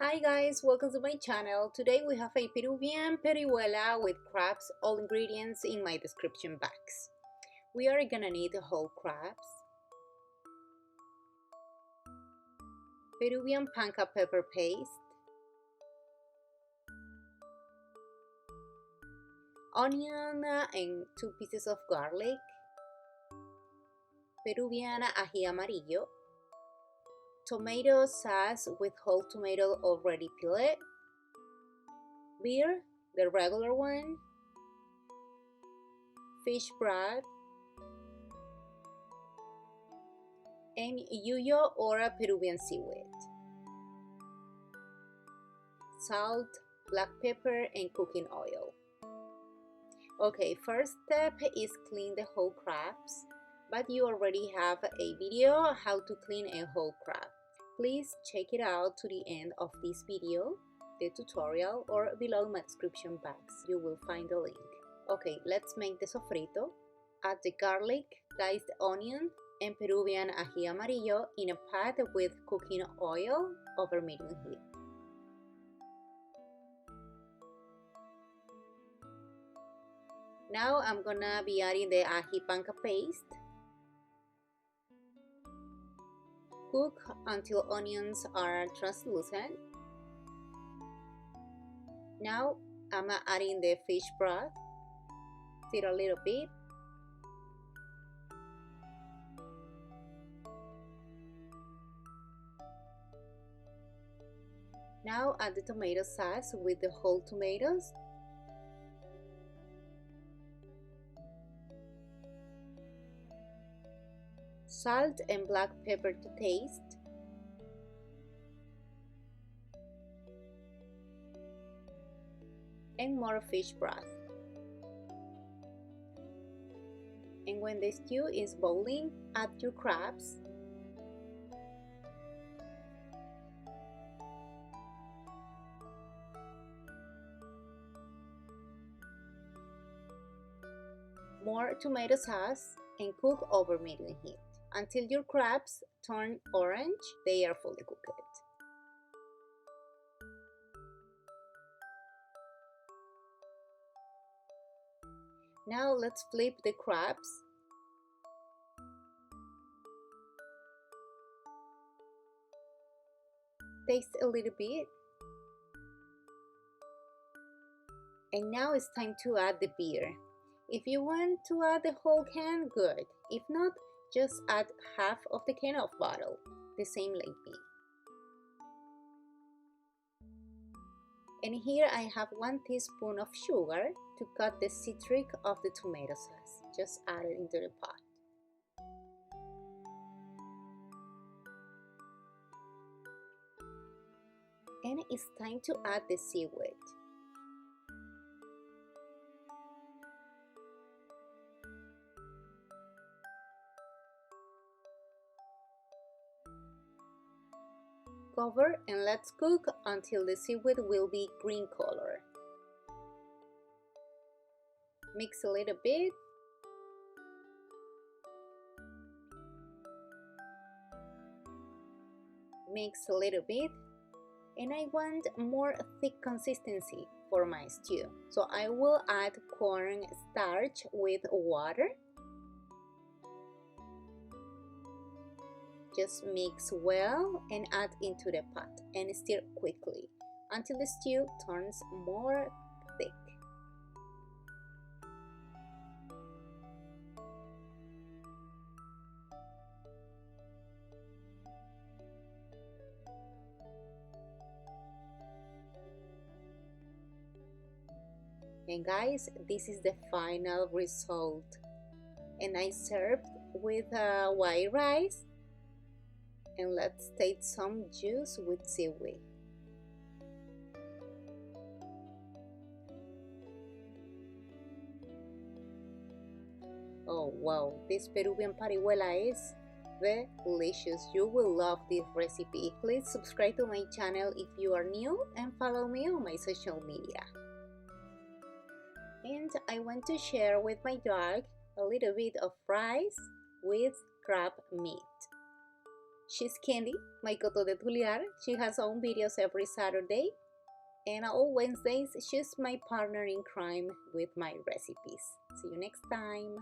Hi guys, welcome to my channel. Today we have a Peruvian Parihuela with crabs, all ingredients in my description box. We are gonna need whole crabs, Peruvian Panca pepper paste, onion and 2 pieces of garlic, Peruvian Aji Amarillo, tomato sauce with whole tomato already peeled, beer, the regular one, fish broth, and Yuyo or a Peruvian seaweed, salt, black pepper, and cooking oil. Okay, first step is clean the whole crabs, but you already have a video how to clean a whole crab. Please check it out to the end of this video, the tutorial, or below my description box. You will find the link. Okay, let's make the sofrito. Add the garlic, diced onion, and Peruvian aji amarillo in a pot with cooking oil over medium heat. Now I'm gonna be adding the aji panca paste. Cook until onions are translucent. Now I'm adding the fish broth. Stir a little bit. Now add the tomato sauce with the whole tomatoes. Salt and black pepper to taste. And more fish broth. And when the stew is boiling, add your crabs. More tomato sauce and cook over medium heat. Until your crabs turn orange, they are fully cooked. Now let's flip the crabs. Taste a little bit. And now it's time to add the beer. If you want to add the whole can, good. If not, just add half of the can of bottle, the same like me. And here I have 1 teaspoon of sugar to cut the citric of the tomato sauce. Just add it into the pot. And it's time to add the seaweed. Cover and let's cook until the seaweed will be green color. Mix a little bit. Mix a little bit. And I want more thick consistency for my stew. So I will add corn starch with water. Just mix well and add into the pot and stir quickly until the stew turns more thick. And guys, this is the final result. And I served with white rice. And let's taste some juice with seaweed. Oh wow, this Peruvian Parihuela is delicious. You will love this recipe. Please subscribe to my channel if you are new and follow me on my social media. And I want to share with my dog a little bit of rice with crab meat. She's Candy, my coto de Tuliar. She has own videos every Saturday, and all Wednesdays she's my partner in crime with my recipes. See you next time.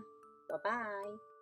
Bye bye.